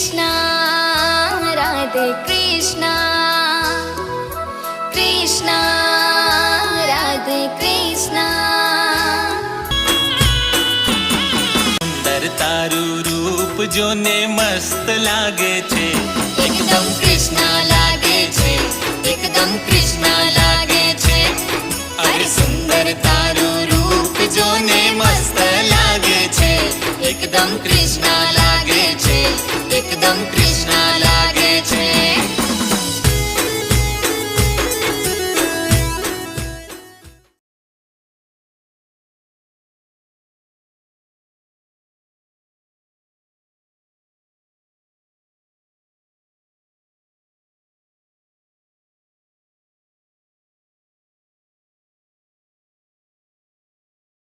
कृष्णा राधे कृष्णा कृष्णा राधे कृष्णा। सुंदर तारू रूप जोने मस्त लागे छे, एकदम कृष्णा लागे छे, एकदम कृष्णा लागे छे। अरे सुंदर तारू रूप जोने मस्त लागे छे, एकदम कृष्णा लागे छे, एकदम